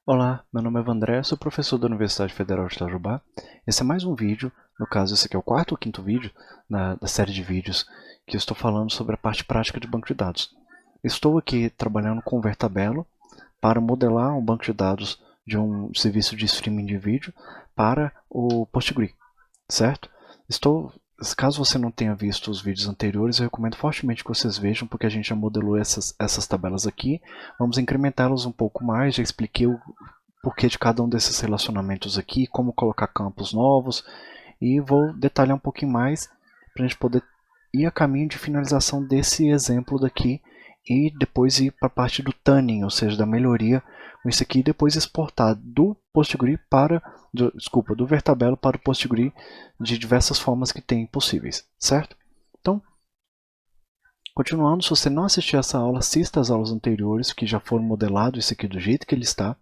Olá, meu nome é Vandré, sou professor da Universidade Federal de Itajubá. Esse é mais um vídeo, no caso esse aqui é o quarto ou quinto vídeo da série de vídeos que eu estou falando sobre a parte prática de banco de dados. Estou aqui trabalhando com o Vertabelo para modelar um banco de dados de um serviço de streaming de vídeo para o PostgreSQL, certo? Caso você não tenha visto os vídeos anteriores, eu recomendo fortemente que vocês vejam, porque a gente já modelou essas tabelas aqui. Vamos incrementá-las um pouco mais, já expliquei o porquê de cada um desses relacionamentos aqui, como colocar campos novos, e vou detalhar um pouquinho mais para a gente poder ir a caminho de finalização desse exemplo daqui e depois ir para a parte do tuning, ou seja, da melhoria com isso aqui, e depois exportar do PostgreSQL do Vertabelo para o PostgreSQL de diversas formas que tem possíveis, certo? Então, continuando, se você não assistiu essa aula, assista às aulas anteriores que já foram modelados isso aqui do jeito que ele está,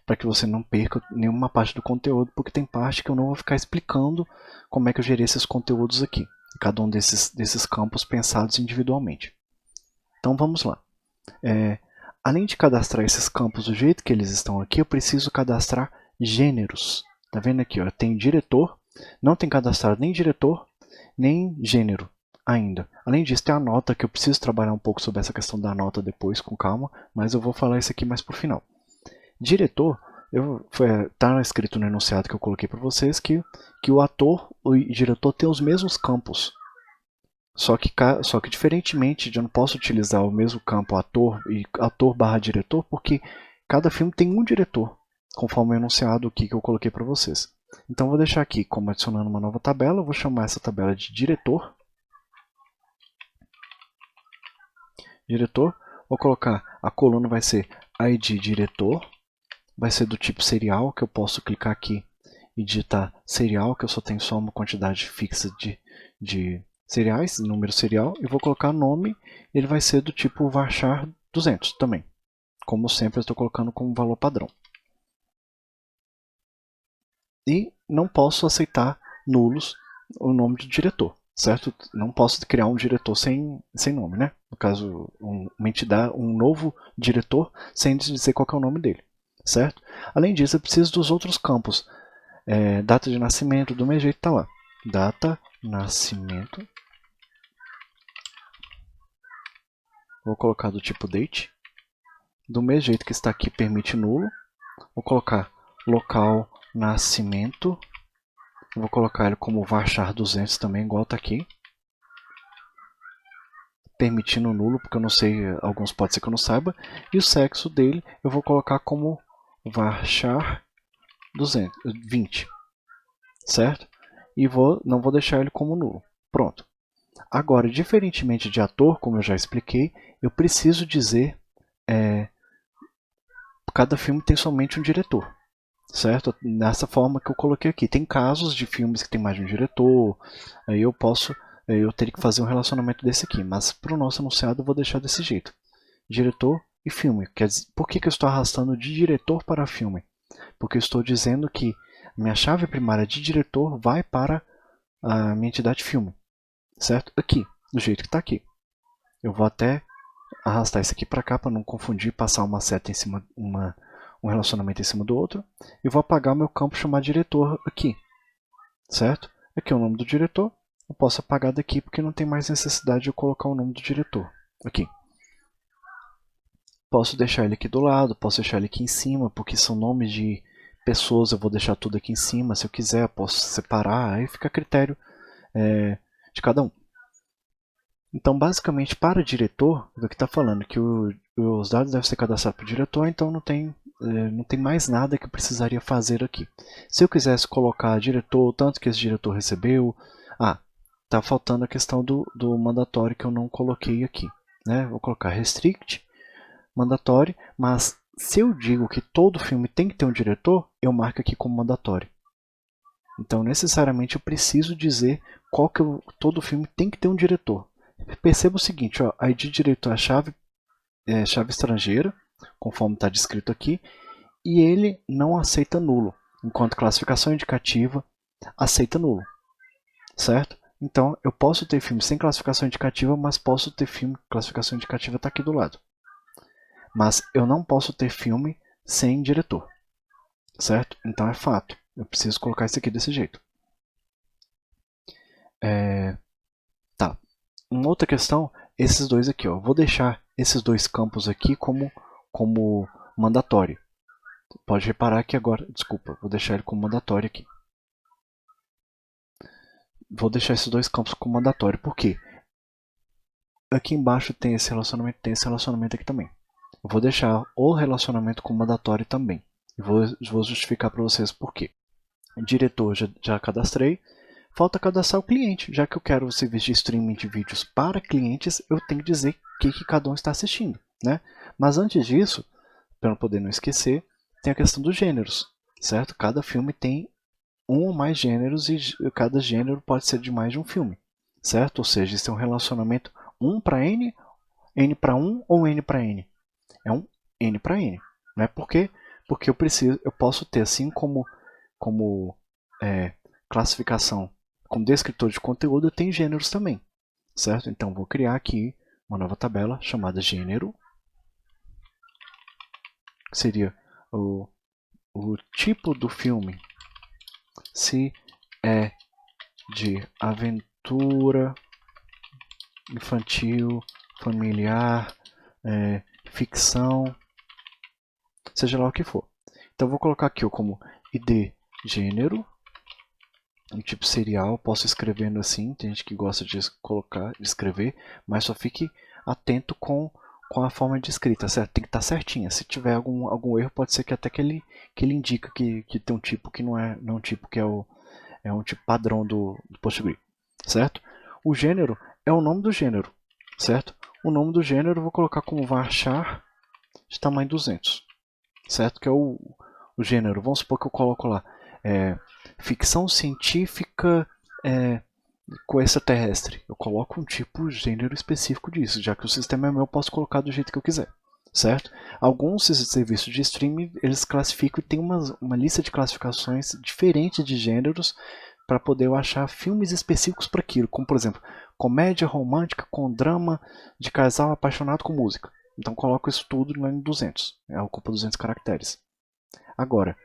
para que você não perca nenhuma parte do conteúdo, porque tem parte que eu não vou ficar explicando como é que eu gerei esses conteúdos aqui, cada um desses campos pensados individualmente. Então vamos lá. Além de cadastrar esses campos do jeito que eles estão aqui, eu preciso cadastrar gêneros. Tá vendo aqui? Ó, tem diretor, não tem cadastrado nem diretor, nem gênero ainda. Além disso, tem a nota, que eu preciso trabalhar um pouco sobre essa questão da nota depois, com calma, mas eu vou falar isso aqui mais para o final. Diretor, está escrito no enunciado que eu coloquei para vocês que o ator e o diretor têm os mesmos campos. Só que diferentemente, eu não posso utilizar o mesmo campo ator e ator/diretor, porque cada filme tem um diretor, conforme o enunciado aqui que eu coloquei para vocês. Então vou deixar aqui como adicionando uma nova tabela, eu vou chamar essa tabela de diretor. Diretor, vou colocar, a coluna vai ser ID diretor, vai ser do tipo serial, que eu posso clicar aqui e digitar serial, que eu só tenho só uma quantidade fixa de seriais, número serial, e vou colocar nome, ele vai ser do tipo varchar 200 também. Como sempre, eu estou colocando como valor padrão. E não posso aceitar nulos o nome do diretor, certo? Não posso criar um diretor sem nome, né? No caso, uma entidade, um novo diretor sem dizer qual é o nome dele, certo? Além disso, eu preciso dos outros campos. Data de nascimento, do mesmo jeito está lá. Data, nascimento. Vou colocar do tipo date. Do mesmo jeito que está aqui, permite nulo. Vou colocar local, nascimento. Vou colocar ele como varchar 200 também, igual está aqui. Permitindo nulo, porque eu não sei, alguns pode ser que eu não saiba. E o sexo dele eu vou colocar como varchar 20, certo? E não vou deixar ele como nulo. Pronto. Agora, diferentemente de ator, como eu já expliquei, eu preciso dizer cada filme tem somente um diretor, certo? Nessa forma que eu coloquei aqui. Tem casos de filmes que tem mais de um diretor, aí eu teria que fazer um relacionamento desse aqui, mas para o nosso enunciado eu vou deixar desse jeito. Diretor e filme. Quer dizer, por que eu estou arrastando de diretor para filme? Porque eu estou dizendo que minha chave primária de diretor vai para a minha entidade filme, certo? Aqui, do jeito que está aqui. Eu vou até arrastar isso aqui para cá para não confundir, passar uma seta em cima, um relacionamento em cima do outro. E vou apagar o meu campo chamar diretor aqui, certo? Aqui é o nome do diretor. Eu posso apagar daqui porque não tem mais necessidade de eu colocar o nome do diretor aqui. Posso deixar ele aqui do lado, posso deixar ele aqui em cima, porque são nomes de pessoas, eu vou deixar tudo aqui em cima. Se eu quiser, eu posso separar, aí fica a critério de cada um. Então, basicamente, para diretor, o que está falando que os dados devem ser cadastrados para o diretor, então não tem mais nada que eu precisaria fazer aqui. Se eu quisesse colocar diretor, tanto que esse diretor recebeu... está faltando a questão do mandatório que eu não coloquei aqui, né? Vou colocar restrict, mandatório, mas se eu digo que todo filme tem que ter um diretor, eu marco aqui como mandatório. Então, necessariamente, eu preciso dizer todo filme tem que ter um diretor. Perceba o seguinte, ó, ID diretor é chave estrangeira, conforme está descrito aqui, e ele não aceita nulo, enquanto classificação indicativa aceita nulo, certo? Então, eu posso ter filme sem classificação indicativa, mas posso ter filme com classificação indicativa está aqui do lado. Mas eu não posso ter filme sem diretor. certo? Então é fato. Eu preciso colocar isso aqui desse jeito. Tá. Uma outra questão, esses dois aqui, ó. Vou deixar esses dois campos aqui como mandatório. Pode reparar que agora, desculpa, vou deixar ele como mandatório aqui. Vou deixar esses dois campos como mandatório, por quê? Aqui embaixo tem esse relacionamento aqui também. Eu vou deixar o relacionamento como mandatório também. E vou justificar para vocês por quê. O diretor já cadastrei. Falta cadastrar o cliente. Já que eu quero o serviço de streaming de vídeos para clientes, eu tenho que dizer o que cada um está assistindo, né? Mas antes disso, para eu poder não esquecer, tem a questão dos gêneros, certo? Cada filme tem um ou mais gêneros e cada gênero pode ser de mais de um filme, certo? Ou seja, isso é um relacionamento 1 para N, N para 1 ou N para N. É um N para N. Né? Por quê? Porque eu posso ter, assim como classificação, como descritor de conteúdo, tem gêneros também, certo? Então vou criar aqui uma nova tabela chamada gênero, que seria o tipo do filme, se é de aventura, infantil, familiar, ficção, seja lá o que for. Então eu vou colocar aqui como id gênero, um tipo serial, posso escrevendo assim, tem gente que gosta de escrever, mas só fique atento com a forma de escrita, certo? Tem que estar certinha. Se tiver algum erro, pode ser que até que ele indica que tem um tipo que não é um tipo que é um tipo padrão do Postgre, certo? O gênero é o nome do gênero, certo? O nome do gênero eu vou colocar como varchar de tamanho 200, certo? Que é o gênero. Vamos supor que eu coloco lá ficção científica com extraterrestre. Eu coloco um tipo, gênero específico disso, já que o sistema é meu, eu posso colocar do jeito que eu quiser, certo? Alguns serviços de streaming, eles classificam e tem uma lista de classificações diferentes de gêneros para poder eu achar filmes específicos para aquilo, como por exemplo, comédia romântica com drama de casal apaixonado com música. Então coloco isso tudo em 200, ocupa 200 caracteres. Agora,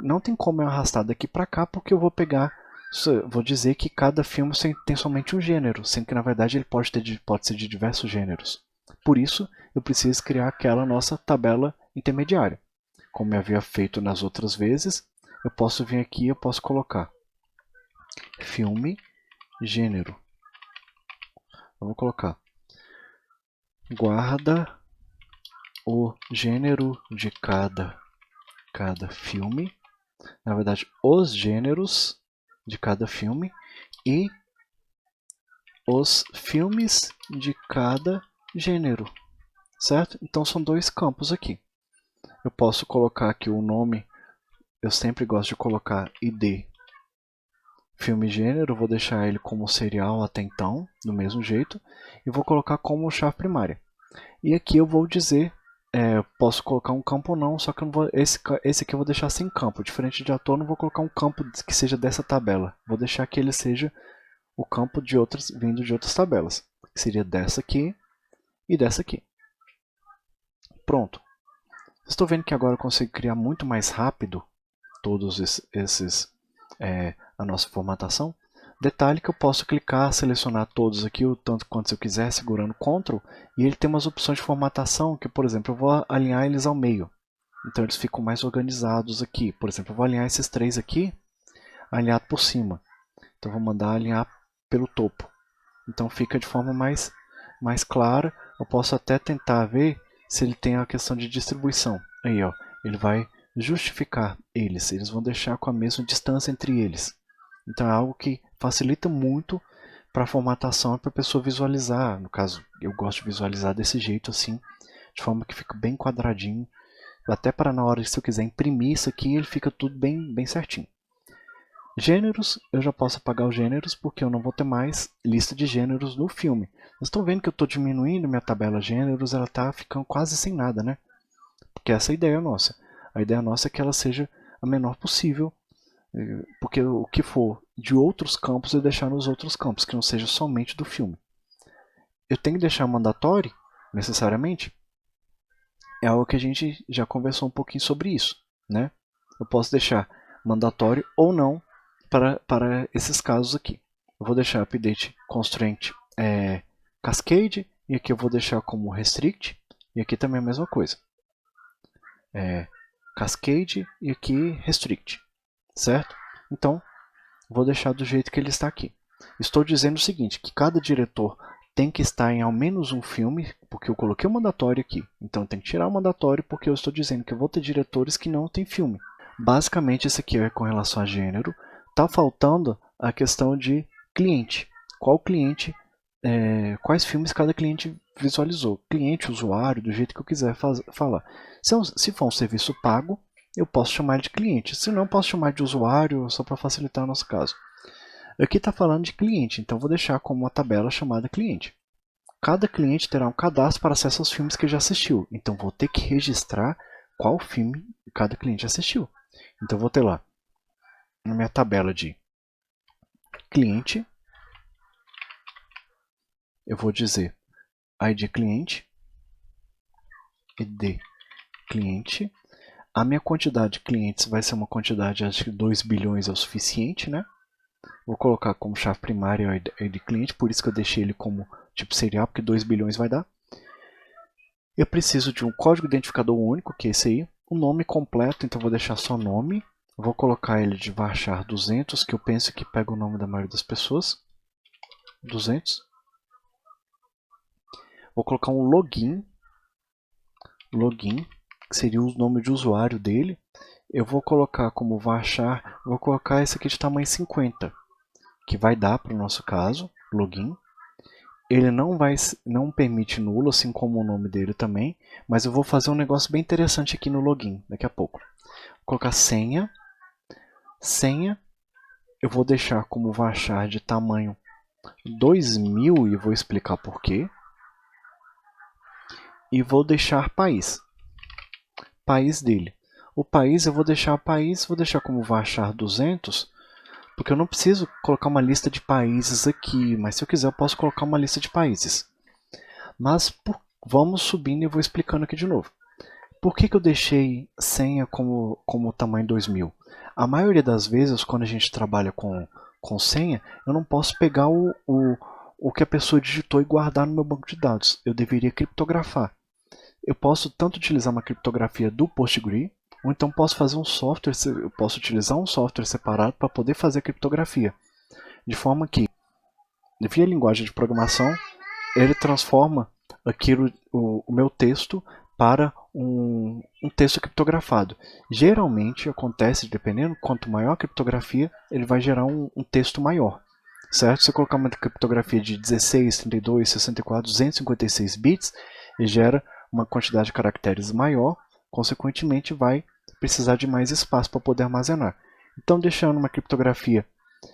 não tem como eu arrastar daqui para cá porque eu vou pegar, vou dizer que cada filme tem somente um gênero, sendo que na verdade ele pode ser de diversos gêneros. Por isso, eu preciso criar aquela nossa tabela intermediária. Como eu havia feito nas outras vezes, eu posso vir aqui e eu posso colocar filme, gênero. Vamos colocar guarda o gênero de cada filme, na verdade os gêneros de cada filme e os filmes de cada gênero, certo? Então são dois campos aqui. Eu posso colocar aqui o nome, eu sempre gosto de colocar ID filme gênero, vou deixar ele como serial até então, do mesmo jeito, e vou colocar como chave primária. E aqui eu vou dizer, posso colocar um campo ou não, só que eu não vou, esse aqui eu vou deixar sem campo. Diferente de ator, não vou colocar um campo que seja dessa tabela. Vou deixar que ele seja o campo vindo de outras tabelas. Que seria dessa aqui e dessa aqui. Pronto. Estou vendo que agora eu consigo criar muito mais rápido todos a nossa formatação. Detalhe que eu posso clicar, selecionar todos aqui, o tanto quanto eu quiser, segurando Ctrl, e ele tem umas opções de formatação que, por exemplo, eu vou alinhar eles ao meio. Então eles ficam mais organizados aqui. Por exemplo, eu vou alinhar esses três aqui, alinhado por cima. Então eu vou mandar alinhar pelo topo. Então fica de forma mais clara. Eu posso até tentar ver se ele tem a questão de distribuição. Aí, ó, ele vai justificar eles vão deixar com a mesma distância entre eles. Então é algo que facilita muito para a formatação, para a pessoa visualizar. No caso, eu gosto de visualizar desse jeito assim, de forma que fica bem quadradinho, até para na hora, se eu quiser imprimir isso aqui, ele fica tudo bem certinho. Gêneros, eu já posso apagar os gêneros porque eu não vou ter mais lista de gêneros no filme. Vocês estão vendo que eu estou diminuindo minha tabela gêneros, ela está ficando quase sem nada, né? Porque essa é a ideia nossa. A ideia nossa é que ela seja a menor possível, porque o que for de outros campos eu deixar nos outros campos, que não seja somente do filme. Eu tenho que deixar mandatório, necessariamente? É algo que a gente já conversou um pouquinho sobre isso, né? eu posso deixar mandatório ou não para esses casos aqui. Eu vou deixar update constraint cascade, e aqui eu vou deixar como restrict, e aqui também é a mesma coisa. Cascade e aqui restrict, certo? Então, vou deixar do jeito que ele está aqui. Estou dizendo o seguinte, que cada diretor tem que estar em ao menos um filme, porque eu coloquei o mandatório aqui. Então tem que tirar o mandatório porque eu estou dizendo que eu vou ter diretores que não têm filme. Basicamente isso aqui é com relação a gênero. Está faltando a questão de cliente. Qual cliente, quais filmes cada cliente visualizou. Cliente, usuário, do jeito que eu quiser falar. Se for um serviço pago, eu posso chamar ele de cliente. Se não, posso chamar de usuário, só para facilitar o nosso caso. Aqui está falando de cliente, então vou deixar como uma tabela chamada cliente. Cada cliente terá um cadastro para acesso aos filmes que já assistiu. Então vou ter que registrar qual filme cada cliente assistiu. Então vou ter lá, na minha tabela de cliente, eu vou dizer ID cliente, ID cliente. A minha quantidade de clientes vai ser uma quantidade, acho que 2 bilhões é o suficiente, né? Vou colocar como chave primária o ID cliente, por isso que eu deixei ele como tipo serial, porque 2 bilhões vai dar. Eu preciso de um código identificador único, que é esse aí. O nome completo, então vou deixar só nome. Vou colocar ele de varchar 200, que eu penso que pega o nome da maioria das pessoas. 200. Vou colocar um login. Login, que seria o nome de usuário dele. Eu vou colocar como varchar, vou colocar esse aqui de tamanho 50, que vai dar para o nosso caso, login. Ele não permite nulo, assim como o nome dele também, mas eu vou fazer um negócio bem interessante aqui no login, daqui a pouco. Vou colocar senha. Senha, eu vou deixar como varchar de tamanho 2000 e vou explicar por quê. E vou deixar país. País dele. O país, eu vou deixar como varchar 200, porque eu não preciso colocar uma lista de países aqui, mas se eu quiser eu posso colocar uma lista de países. Mas vamos subindo e eu vou explicando aqui de novo. Por que eu deixei senha como tamanho 2000? A maioria das vezes, quando a gente trabalha com senha, eu não posso pegar o que a pessoa digitou e guardar no meu banco de dados. Eu deveria criptografar. Eu posso tanto utilizar uma criptografia do Postgre, ou então posso fazer um software, eu posso utilizar um software separado para poder fazer a criptografia. De forma que, via linguagem de programação, ele transforma o meu texto para um texto criptografado. Geralmente acontece, dependendo, quanto maior a criptografia, ele vai gerar um texto maior. Certo? Se eu colocar uma criptografia de 16, 32, 64, 256 bits, ele gera uma quantidade de caracteres maior, consequentemente vai precisar de mais espaço para poder armazenar. Então, deixando uma criptografia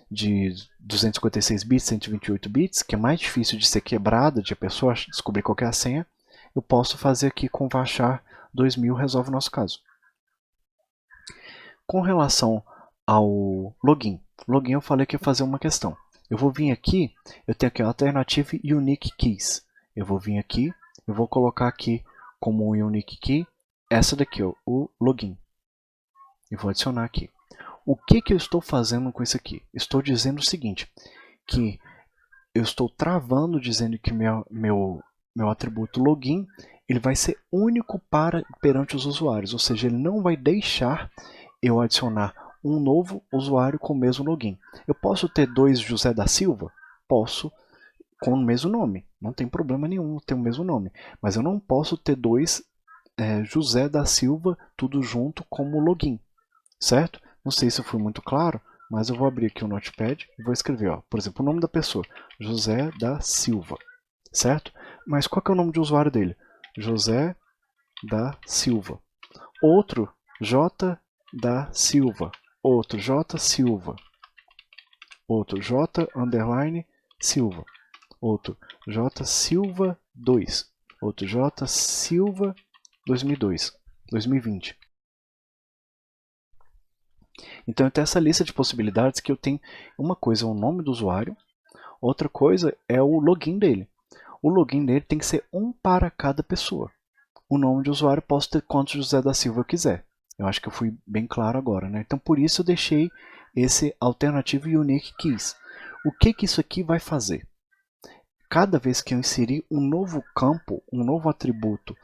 de 256 bits, 128 bits, que é mais difícil de ser quebrada, de a pessoa descobrir qual é a senha, eu posso fazer aqui com varchar 2000, resolve o nosso caso. Com relação ao login, eu falei que ia fazer uma questão. Eu vou vir aqui, eu tenho aqui a Alternative Unique Keys. Eu vou vir aqui, eu vou colocar aqui como um Unique Key, essa daqui, ó, o login. E vou adicionar aqui. O que eu estou fazendo com isso aqui? Estou dizendo o seguinte, que eu estou travando dizendo que meu atributo login ele vai ser único perante os usuários, ou seja, ele não vai deixar eu adicionar um novo usuário com o mesmo login. Eu posso ter 2 José da Silva? Posso, com o mesmo nome. Não tem problema nenhum ter o mesmo nome. Mas eu não posso ter 2 José da Silva, tudo junto como login. Certo? Não sei se eu fui muito claro, mas eu vou abrir aqui o Notepad e vou escrever, ó, por exemplo, o nome da pessoa, José da Silva. Certo? Mas qual que é o nome de usuário dele? José da Silva. Outro, J da Silva. Outro, J Silva. Outro, J underline Silva. Outro, J Silva 2. Outro, J Silva 2002, 2020. Então eu tenho essa lista de possibilidades que eu tenho. Uma coisa é o nome do usuário, outra coisa é o login dele. O login dele tem que ser um para cada pessoa. O nome de usuário posso ter quantos José da Silva eu quiser. Eu acho que eu fui bem claro agora, né? Então por isso eu deixei esse Alternative Unique Keys. O que que isso aqui vai fazer? Cada vez que eu inserir um novo campo, um novo atributo,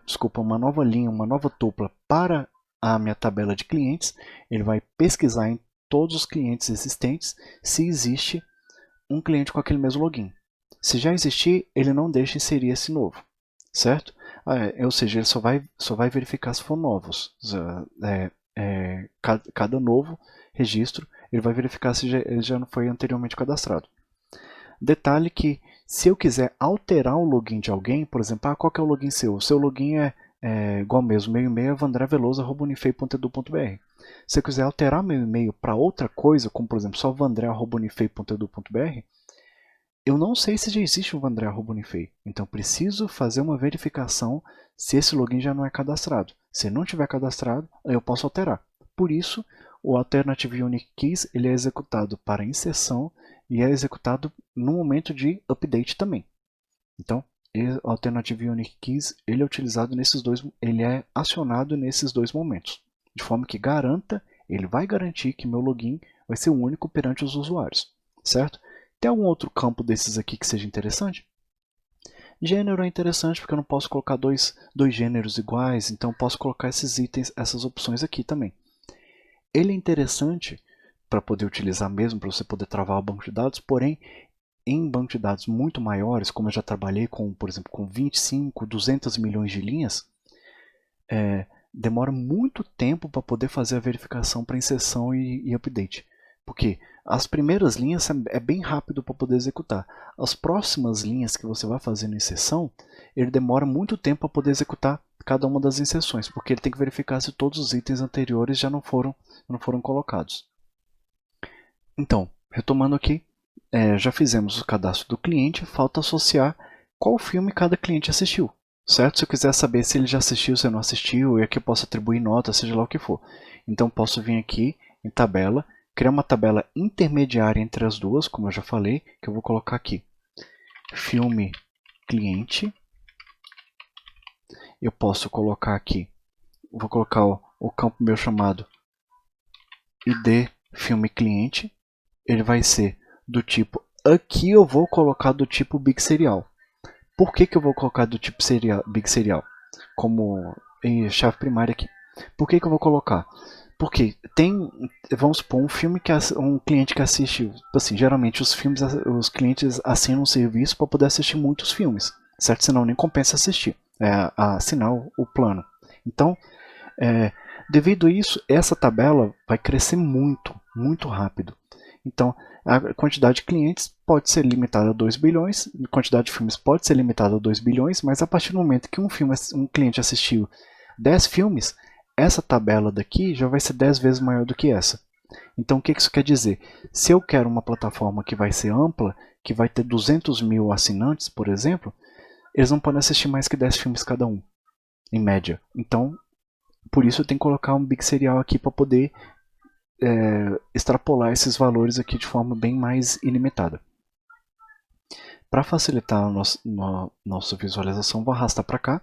desculpa, uma nova linha, uma nova tupla para a minha tabela de clientes, ele vai pesquisar em todos os clientes existentes se existe um cliente com aquele mesmo login. Se já existir, ele não deixa inserir esse novo, certo? Ou seja, ele só vai verificar se for novos. Cada novo registro, ele vai verificar se ele já não foi anteriormente cadastrado. Detalhe que, se eu quiser alterar o login de alguém, por exemplo, qual que é o login seu? O seu login é igual mesmo, meu e-mail é vandreveloso@unifei.edu.br. Se eu quiser alterar meu e-mail para outra coisa, como por exemplo só vandre@unifei.edu.br, eu não sei se já existe um vandre@unifei. Então preciso fazer uma verificação se esse login já não é cadastrado. Se não tiver cadastrado, eu posso alterar. Por isso, o Alternative Unique Keys ele é executado para inserção e é executado no momento de update também. Então, o Alternative Unique Keys ele é utilizado nesses dois, ele é acionado nesses dois momentos, de forma que ele vai garantir que meu login vai ser único perante os usuários, certo? Tem algum outro campo desses aqui que seja interessante? Gênero é interessante porque eu não posso colocar dois gêneros iguais, então eu posso colocar esses itens, essas opções aqui também. Ele é interessante para poder utilizar mesmo, para você poder travar o banco de dados, porém, em banco de dados muito maiores, como eu já trabalhei com, por exemplo, com 25, 200 milhões de linhas, demora muito tempo para poder fazer a verificação para inserção e update. Porque as primeiras linhas é bem rápido para poder executar. As próximas linhas que você vai fazer na inserção, ele demora muito tempo para poder executar cada uma das inserções, porque ele tem que verificar se todos os itens anteriores já não foram colocados. Então, retomando aqui, já fizemos o cadastro do cliente, falta associar qual filme cada cliente assistiu, certo? Se eu quiser saber se ele já assistiu, se não assistiu, e aqui eu posso atribuir nota, seja lá o que for. Então posso vir aqui em tabela, criar uma tabela intermediária entre as duas, como eu já falei, que eu vou colocar aqui. Filme cliente. Eu posso colocar aqui, vou colocar o campo meu chamado ID filme cliente. Ele vai ser do tipo, aqui eu vou colocar do tipo Big Serial. Por que eu vou colocar do tipo Big Serial? Como chave primária aqui. Por que eu vou colocar? Porque tem, vamos supor, um filme que um cliente que assiste, assim, geralmente os clientes assinam um serviço para poder assistir muitos filmes, certo? Senão nem compensa assistir, assinar o plano. Então, devido a isso, essa tabela vai crescer muito, muito rápido. Então, a quantidade de clientes pode ser limitada a 2 bilhões, a quantidade de filmes pode ser limitada a 2 bilhões, mas a partir do momento que um cliente assistiu 10 filmes, essa tabela daqui já vai ser 10 vezes maior do que essa. Então, o que isso quer dizer? Se eu quero uma plataforma que vai ser ampla, que vai ter 200 mil assinantes, por exemplo, eles não podem assistir mais que 10 filmes cada um, em média. Então, por isso eu tenho que colocar um Big Serial aqui para poder extrapolar esses valores aqui de forma bem mais ilimitada. Para facilitar a nossa visualização, vou arrastar para cá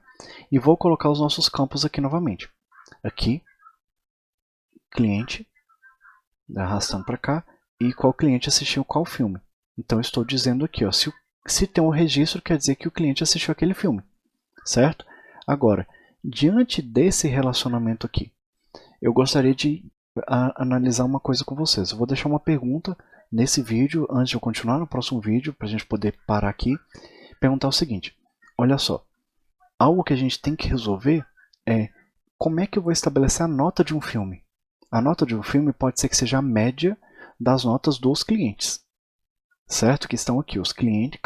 e vou colocar os nossos campos aqui novamente. Aqui, cliente, arrastando para cá, e qual cliente assistiu qual filme. Então estou dizendo aqui, ó, se tem um registro, quer dizer que o cliente assistiu aquele filme, certo? Agora, diante desse relacionamento aqui, eu gostaria de analisar uma coisa com vocês. Eu vou deixar uma pergunta nesse vídeo, antes de eu continuar no próximo vídeo, para a gente poder parar aqui, perguntar o seguinte, olha só, algo que a gente tem que resolver é como é que eu vou estabelecer a nota de um filme. A nota de um filme pode ser que seja a média das notas dos clientes, certo? Que estão aqui, os clientes,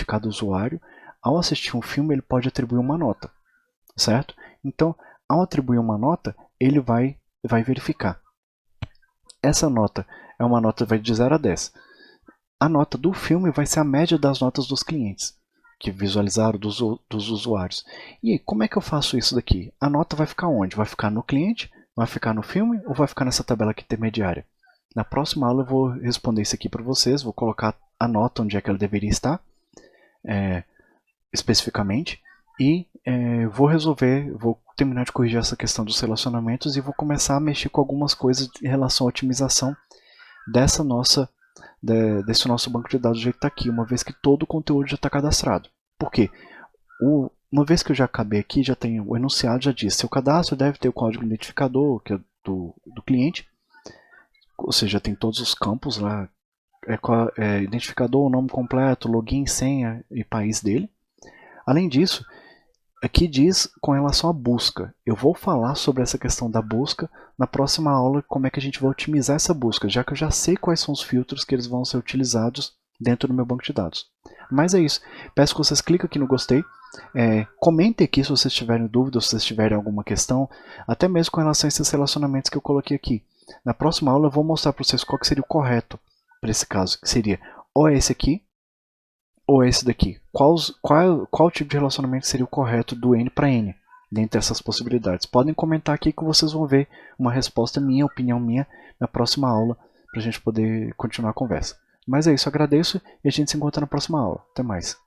cada usuário, ao assistir um filme, ele pode atribuir uma nota, certo? Então, ao atribuir uma nota, ele vai verificar. Essa nota é uma nota vai de 0 a 10. A nota do filme vai ser a média das notas dos clientes que visualizaram dos usuários. E aí, como é que eu faço isso daqui? A nota vai ficar onde? Vai ficar no cliente? Vai ficar no filme? Ou vai ficar nessa tabela aqui intermediária? Na próxima aula eu vou responder isso aqui para vocês. Vou colocar a nota onde é que ela deveria estar, especificamente. E vou terminar de corrigir essa questão dos relacionamentos e vou começar a mexer com algumas coisas em relação à otimização desse nosso banco de dados do jeito que está aqui, uma vez que todo o conteúdo já está cadastrado. Por quê? Uma vez que eu já acabei aqui, já tem o enunciado, já diz, seu cadastro deve ter o código identificador, que é do cliente, ou seja, tem todos os campos lá, identificador, nome completo, login, senha e país dele. Além disso, aqui diz com relação à busca. Eu vou falar sobre essa questão da busca na próxima aula, como é que a gente vai otimizar essa busca, já que eu já sei quais são os filtros que eles vão ser utilizados dentro do meu banco de dados. Mas é isso. Peço que vocês cliquem aqui no gostei. Comentem aqui se vocês tiverem dúvidas, se vocês tiverem alguma questão, até mesmo com relação a esses relacionamentos que eu coloquei aqui. Na próxima aula eu vou mostrar para vocês qual que seria o correto para esse caso, que seria ou esse aqui, ou esse daqui. Qual tipo de relacionamento seria o correto do N para N, dentre essas possibilidades? Podem comentar aqui que vocês vão ver uma resposta minha, opinião minha, na próxima aula, para a gente poder continuar a conversa. Mas é isso, agradeço e a gente se encontra na próxima aula. Até mais.